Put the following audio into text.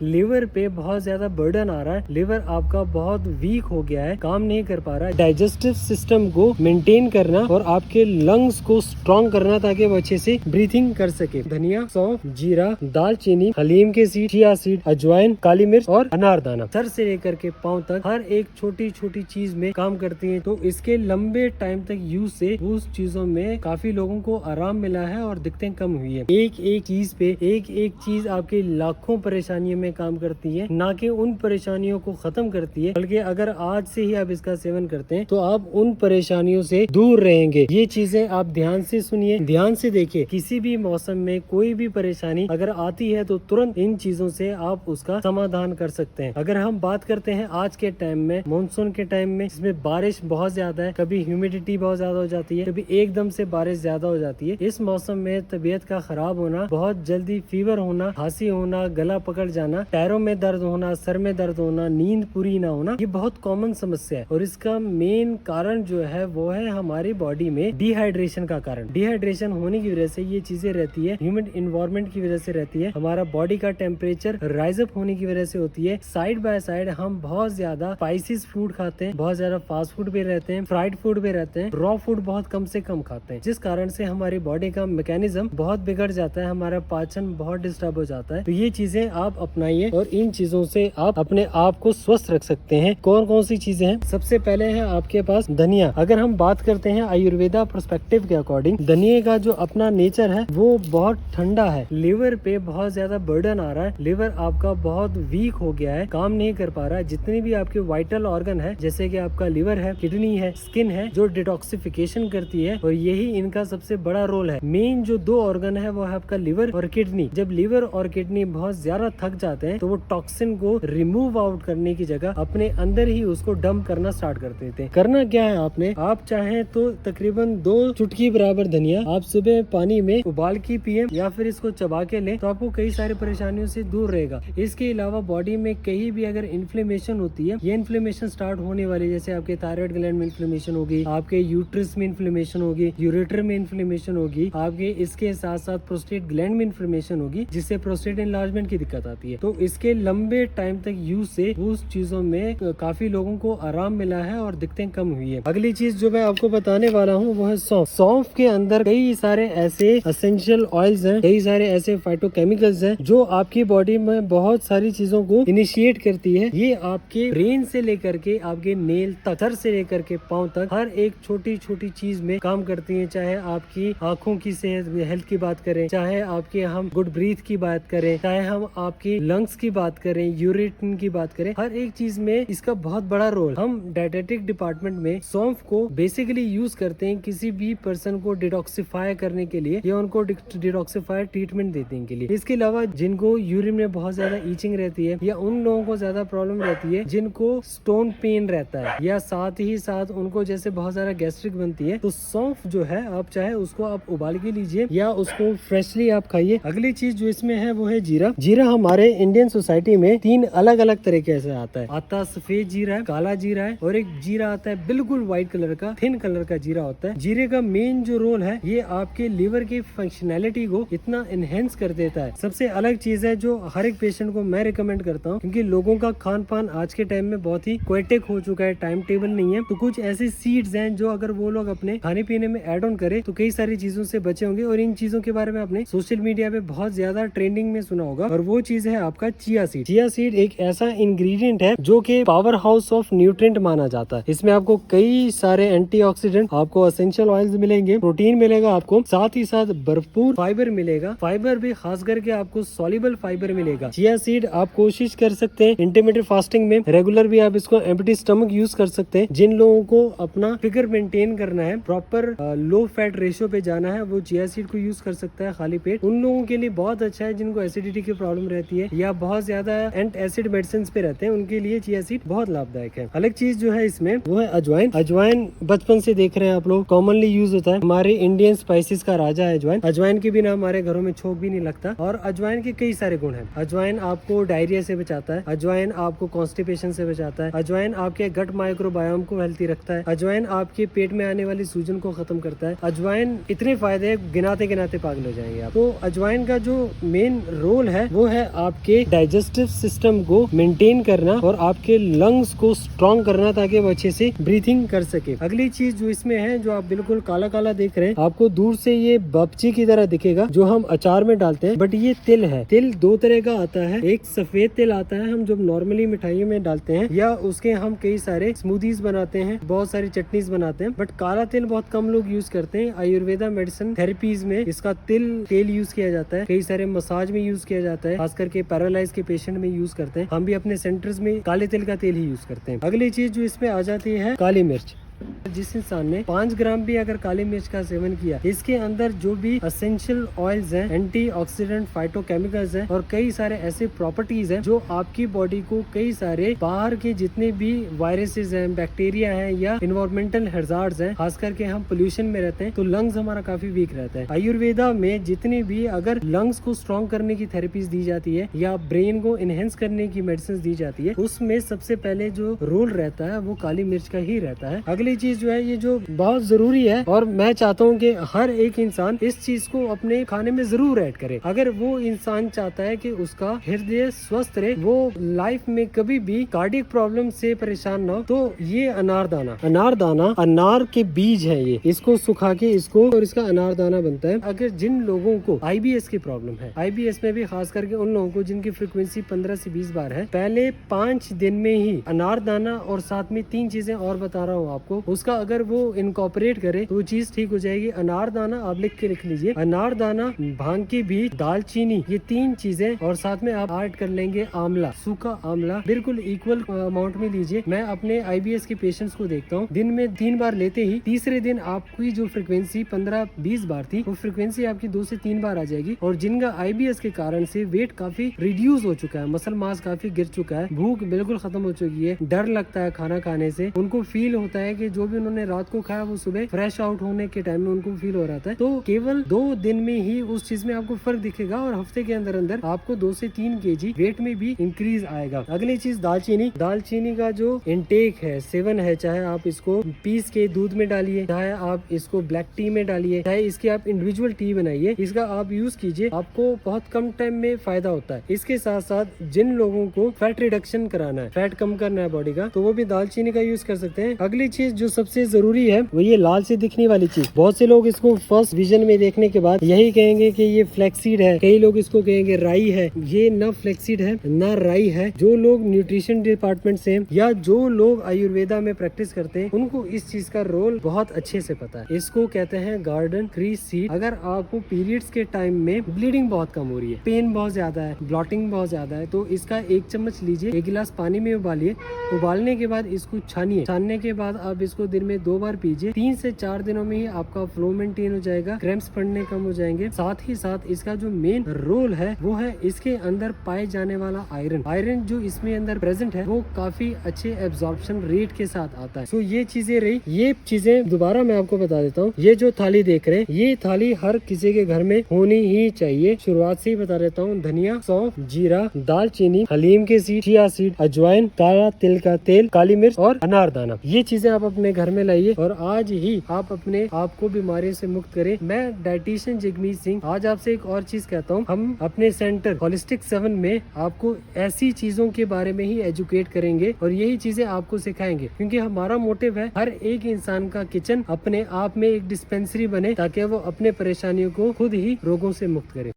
Liver पे बहुत ज्यादा बर्डन आ रहा है, लिवर आपका बहुत वीक हो गया है, काम नहीं कर पा रहा है, डाइजेस्टिव सिस्टम को मेंटेन करना और आपके लंग्स को स्ट्रॉन्ग करना ताकि वो अच्छे से ब्रीथिंग कर सके। धनिया, सौंफ, जीरा, दालचीनी, हलीम के सीड, चिया सीड, अजवाइन, काली मिर्च और अनारदाना सर से लेकर के पांव तक हर एक छोटी छोटी चीज में काम करती है। तो इसके लंबे टाइम तक यूज से उस चीजों में काफी लोगों को आराम मिला है और दिक्कतें कम हुई है। एक एक चीज पे एक एक चीज आपकी लाखों परेशानियों में काम करती है, ना कि उन परेशानियों को खत्म करती है, बल्कि अगर आज से ही आप इसका सेवन करते हैं तो आप उन परेशानियों से दूर रहेंगे। ये चीजें आप ध्यान से सुनिए, ध्यान से देखिए। किसी भी मौसम में कोई भी परेशानी अगर आती है तो तुरंत इन चीजों से आप उसका समाधान कर सकते हैं। अगर हम बात करते हैं आज के टाइम में, मानसून के टाइम में, जिसमें बारिश बहुत ज्यादा है, कभी ह्यूमिडिटी बहुत ज्यादा हो जाती है, कभी एकदम से बारिश ज्यादा हो जाती है। इस मौसम में तबीयत का खराब होना, बहुत जल्दी फीवर होना, खांसी होना, गला पकड़ जाना, पैरों में दर्द होना, सर में दर्द होना, नींद पूरी ना होना, ये बहुत कॉमन समस्या है। और इसका मेन कारण जो है वो है हमारी बॉडी में डिहाइड्रेशन का कारण। डिहाइड्रेशन होने की वजह से ये चीजें रहती है, ह्यूमिड इन्वायरमेंट की वजह से रहती है, हमारा बॉडी का टेम्परेचर राइज अप होने की वजह से होती है। साइड बाय साइड हम बहुत ज्यादा स्पाइसेस फूड खाते हैं, बहुत ज्यादा फास्ट फूड भी रहते हैं, फ्राइड फूड भी रहते हैं, रॉ फूड बहुत कम से कम खाते हैं, जिस कारण से हमारी बॉडी का मैकेनिज्म बहुत बिगड़ जाता है, हमारा पाचन बहुत डिस्टर्ब हो जाता है। तो ये चीजें आप अपनाइए और इन चीजों से आप अपने आप को स्वस्थ रख सकते हैं। कौन कौन सी चीजें हैं? सबसे पहले है आपके पास धनिया। अगर हम बात करते हैं आयुर्वेदा पर्सपेक्टिव के अकॉर्डिंग, धनिया का जो अपना नेचर है वो बहुत ठंडा है। लिवर पे बहुत ज्यादा बर्डन आ रहा है, लिवर आपका बहुत वीक हो गया है, काम नहीं कर पा रहा है। जितने भी आपके वाइटल ऑर्गन है, जैसे कि आपका लिवर है, किडनी है, स्किन है, जो डिटॉक्सिफिकेशन करती है, और यही इनका सबसे बड़ा रोल है। मेन जो दो ऑर्गन है वो है आपका लिवर और किडनी। जब लिवर और किडनी बहुत ज्यादा थक जाते हैं तो वो टॉक्सिन को रिमूव आउट करने की जगह अपने अंदर ही उसको डंप करना स्टार्ट कर देते हैं। करना क्या है आपने, आप चाहें तो तकरीबन 2 चुटकी बराबर धनिया आप सुबह पानी में उबाल के पिए या फिर इसको चबा के लें तो आपको कई सारी परेशानियों से दूर रहेगा। इसके अलावा बॉडी में कहीं भी अगर इन्फ्लेमेशन होती है, ये इन्फ्लेमेशन स्टार्ट होने वाली, जैसे आपके थायराइड ग्लैंड में इन्फ्लेमेशन होगी, आपके यूट्रस में इन्फ्लेमेशन होगी, यूरेटर में इन्फ्लेमेशन होगी, आपके इसके साथ साथ प्रोस्टेट ग्लैंड में इन्फ्लेमेशन होगी, जिससे प्रोस्टेट एनलार्जमेंट की दिक्कत आती है। तो इसके लंबे टाइम तक यूज से उस चीजों में काफी लोगों को आराम मिला है और दिक्कतें कम हुई है। अगली चीज जो मैं आपको बताने वाला हूँ वो है सौंफ। सौंफ के अंदर कई सारे ऐसे एसेंशियल ऑयल्स हैं, कई सारे ऐसे फाइटोकेमिकल्स हैं जो आपकी बॉडी में बहुत सारी चीजों को इनिशिएट करती है। ये आपके ब्रेन से लेकर के आपके नेल तक, सर से लेकर के पांव तक हर एक छोटी छोटी चीज में काम करती है। चाहे आपकी आंखों की सेहत हेल्थ की बात करें, चाहे आपके हम गुड ब्रीथ की बात करें, चाहे हम आपकी लंग्स की बात करें, यूरिन की बात करें, हर एक चीज में इसका बहुत बड़ा रोल। हम डायटेटिक डिपार्टमेंट में सौंफ को बेसिकली यूज करते हैं किसी भी पर्सन को डिटॉक्सिफाई करने के लिए या उनको डिटॉक्सिफाई ट्रीटमेंट देने के लिए। इसके अलावा जिनको यूरिन में बहुत ज्यादा ईचिंग रहती है या उन लोगों को ज्यादा प्रॉब्लम रहती है जिनको स्टोन पेन रहता है या साथ ही साथ उनको जैसे बहुत ज्यादा गैस्ट्रिक बनती है, तो सौंफ जो है आप चाहे उसको आप उबाल के लीजिए या उसको फ्रेशली आप खाइए। अगली चीज जो इसमें है वो है जीरा। जीरा हमारे इंडियन सोसाइटी में 3 अलग अलग तरीके से आता सफेद जीरा है, काला जीरा है और एक जीरा आता है बिल्कुल व्हाइट कलर का, थिन कलर का जीरा होता है। जीरे का मेन जो रोल है ये आपके लिवर की फंक्शनैलिटी को इतना एनहेंस कर देता है। सबसे अलग चीज है जो हर एक पेशेंट को मैं रिकमेंड करता हूँ, क्योंकि लोगों का खान पान आज के टाइम में बहुत ही क्वेटिक हो चुका है, टाइम टेबल नहीं है। तो कुछ ऐसे सीड्स हैं जो अगर वो लोग अपने खाने पीने में ऐड ऑन करे तो कई सारी चीजों से बचे होंगे। और इन चीजों के बारे में आपने सोशल मीडिया पे बहुत ज्यादा ट्रेंडिंग में सुना होगा, और वो चीज है आपका चिया सीड। चिया सीड एक ऐसा इंग्रेडिएंट है जो कि पावर हाउस ऑफ न्यूट्रिएंट माना जाता है। इसमें आपको कई सारे एंटीऑक्सीडेंट, आपको एसेंशियल ऑयल्स मिलेंगे, प्रोटीन मिलेगा आपको, साथ ही साथ भरपूर फाइबर मिलेगा। फाइबर भी खास करके आपको सॉल्युबल फाइबर मिलेगा। चिया सीड आप कोशिश कर सकते हैं इंटरमिटेंट फास्टिंग में, रेगुलर भी आप इसको एम्प्टी स्टमक यूज कर सकते हैं। जिन लोगों को अपना फिगर मेंटेन करना है, प्रॉपर लो फैट रेशियो पे जाना है, वो चिया सीड को यूज कर सकता है खाली पेट। उन लोगों के लिए बहुत अच्छा है जिनको एसिडिटी की प्रॉब्लम रहती है या बहुत ज्यादा एंटी एसिड मेडिसिन पे रहते हैं, उनके लिए चिया सीड बहुत लाभदायक है। अलग चीज जो है इसमें वो है अजवाइन। अजवाइन बचपन से देख रहे हैं आप लोग, कॉमनली यूज होता है, हमारे इंडियन स्पाइसेस का राजा है अजवाइन। अजवाइन के बिना हमारे घरों में छोक भी नहीं लगता। और अजवाइन के कई सारे गुण हैं। अजवाइन आपको डायरिया से बचाता है, अजवाइन आपको कॉन्स्टिपेशन से बचाता है, अजवाइन आपके गट माइक्रोबायोम को हेल्थी रखता है, अजवाइन आपके पेट में आने वाली सूजन को खत्म करता है। अजवाइन इतने फायदे गिनाते गिनाते पागल हो जाएंगे आप। तो अजवाइन का जो मेन रोल है वो है आपके आपके डाइजेस्टिव सिस्टम को मेंटेन करना और आपके लंग्स को स्ट्रॉन्ग करना ताकि वो अच्छे से ब्रीथिंग कर सके। अगली चीज जो इसमें है, जो आप बिल्कुल काला काला देख रहे हैं, आपको दूर से ये बपची की तरह दिखेगा जो हम अचार में डालते हैं, बट ये तिल है। तिल दो तरह का आता है, एक सफेद तिल आता है हम जो नॉर्मली मिठाइयों में डालते हैं, या उसके हम कई सारे स्मूदीज बनाते हैं, बहुत सारी चटनीज बनाते हैं, बट काला तिल बहुत कम लोग यूज करते हैं। आयुर्वेदा मेडिसिन थेरेपीज में इसका तेल यूज किया जाता है, कई सारे मसाज में यूज किया जाता है, खास करके पैरालाइज के पेशेंट में यूज करते हैं। हम भी अपने सेंटर्स में काले तिल का तेल ही यूज करते हैं। अगली चीज जो इसमें आ जाती है काली मिर्च। जिस इंसान ने 5 ग्राम भी अगर काली मिर्च का सेवन किया, इसके अंदर जो भी एसेंशियल ऑयल्स हैं, एंटीऑक्सीडेंट, फाइटोकेमिकल्स हैं और कई सारे ऐसे प्रॉपर्टीज हैं जो आपकी बॉडी को कई सारे बाहर के जितने भी वायरसेस हैं, बैक्टीरिया हैं या इन्वायरमेंटल हैजार्ड्स हैं, खास करके हम पोल्यूशन में रहते हैं तो लंग्स हमारा काफी वीक रहता है। आयुर्वेदा में जितनी भी अगर लंग्स को स्ट्रॉन्ग करने की थेरेपीज दी जाती है या ब्रेन को इनहेंस करने की मेडिसिन दी जाती है, उसमें सबसे पहले जो रोल रहता है वो काली मिर्च का ही रहता है। अगली चीज जो है, ये जो बहुत जरूरी है और मैं चाहता हूँ कि हर एक इंसान इस चीज को अपने खाने में जरूर ऐड करे। अगर वो इंसान चाहता है कि उसका हृदय स्वस्थ रहे, वो लाइफ में कभी भी कार्डियक प्रॉब्लम से परेशान ना हो, तो ये अनारदाना अनार के बीज है, ये इसको सुखा के इसको और इसका अनारदाना बनता है। अगर जिन लोगों को आईबीएस की प्रॉब्लम है, आईबीएस में भी खास करके उन लोगों को जिनकी फ्रीक्वेंसी 15 से 20 बार है, पहले 5 दिन में ही अनारदाना और साथ में 3 चीजें और बता रहा हूँ आपको, उसका अगर वो इनकॉर्पोरेट करे तो चीज ठीक हो जाएगी। अनारदाना आप लिख के रख लीजिए, अनारदाना, भांग की बीज, दालचीनी, ये 3 चीजें और साथ में आप ऐड कर लेंगे आंवला, सूखा आंवला, बिल्कुल इक्वल अमाउंट में लीजिए। मैं अपने आईबीएस के पेशेंट्स को देखता हूँ, दिन में 3 बार लेते ही तीसरे दिन आपकी जो फ्रिक्वेंसी 15-20 बार थी वो फ्रिक्वेंसी आपकी 2 से 3 बार आ जाएगी। और जिनका आईबीएस के कारण से वेट काफी रिड्यूस हो चुका है, मसल मास काफी गिर चुका है, भूख बिल्कुल खत्म हो चुकी है, डर लगता है खाना खाने से, उनको फील होता है कि जो भी उन्होंने रात को खाया वो सुबह फ्रेश आउट होने के टाइम में उनको फील हो रहा था। तो केवल 2 दिन में ही उस चीज में आपको फर्क दिखेगा और हफ्ते के अंदर अंदर आपको 2 से 3 केजी वेट में भी इंक्रीज आएगा। अगली चीज दालचीनी का जो इंटेक है, सेवन है, चाहे आप इसको पीस के दूध में डालिए, चाहे आप इसको ब्लैक टी में डालिए, चाहे इसकी आप इंडिविजुअल टी बनाइए, इसका आप यूज कीजिए, आपको बहुत कम टाइम में फायदा होता है। इसके साथ साथ जिन लोगों को फैट रिडक्शन कराना है, फैट कम करना है बॉडी का, तो वो भी दालचीनी का यूज कर सकते हैं। अगली चीज जो सबसे जरूरी है वो ये लाल से दिखने वाली चीज। बहुत से लोग इसको फर्स्ट विजन में देखने के बाद यही कहेंगे कि ये फ्लैक्सीड है, कई लोग इसको कहेंगे राई है। ये न फ्लैक्सीड है न राई है। जो लोग न्यूट्रिशन डिपार्टमेंट से या जो लोग आयुर्वेदा में प्रैक्टिस करते हैं उनको इस चीज का रोल बहुत अच्छे से पता है। इसको कहते हैं गार्डन क्री सीड। अगर आपको पीरियड्स के टाइम में ब्लीडिंग बहुत कम हो रही है, पेन बहुत ज्यादा है, ब्लॉटिंग बहुत ज्यादा है, तो इसका 1 चम्मच लीजिए, 1 गिलास पानी में उबालिए, उबालने के बाद इसको छानिए, छानने के बाद आप इसको दिन में 2 बार पीजिए। 3 से 4 दिनों में ही आपका फ्लो मेंटेन हो जाएगा, क्रैम्प्स पड़ने कम हो जाएंगे। साथ ही साथ इसका जो मेन रोल है वो है इसके अंदर पाए जाने वाला आयरन जो इसमें अंदर प्रेजेंट है वो काफी अच्छे एब्जॉर्प्शन रेट के साथ आता है। तो ये चीजें रही। ये चीजें दोबारा मैं आपको बता देता हूँ, ये जो थाली देख रहे हैं ये थाली हर किसी के घर में होनी ही चाहिए। शुरुआत से ही बता देता हूँ, धनिया, सौंफ, जीरा, दालचीनी, हलीम के सीड, चिया सीड, अजवाइन, काला तिल का तेल, काली मिर्च और अनारदाना, ये चीजें आप अपने घर में लाइए और आज ही आप अपने आप को बीमारियों से मुक्त करें। मैं डाइटिशियन जगमीत सिंह आज आपसे एक और चीज कहता हूँ, हम अपने सेंटर होलिस्टिक 7 में आपको ऐसी चीजों के बारे में ही एजुकेट करेंगे और यही चीजें आपको सिखाएंगे, क्योंकि हमारा मोटिव है हर एक इंसान का किचन अपने आप में एक डिस्पेंसरी बने ताकि वो अपने परेशानियों को खुद ही रोगों से मुक्त करे।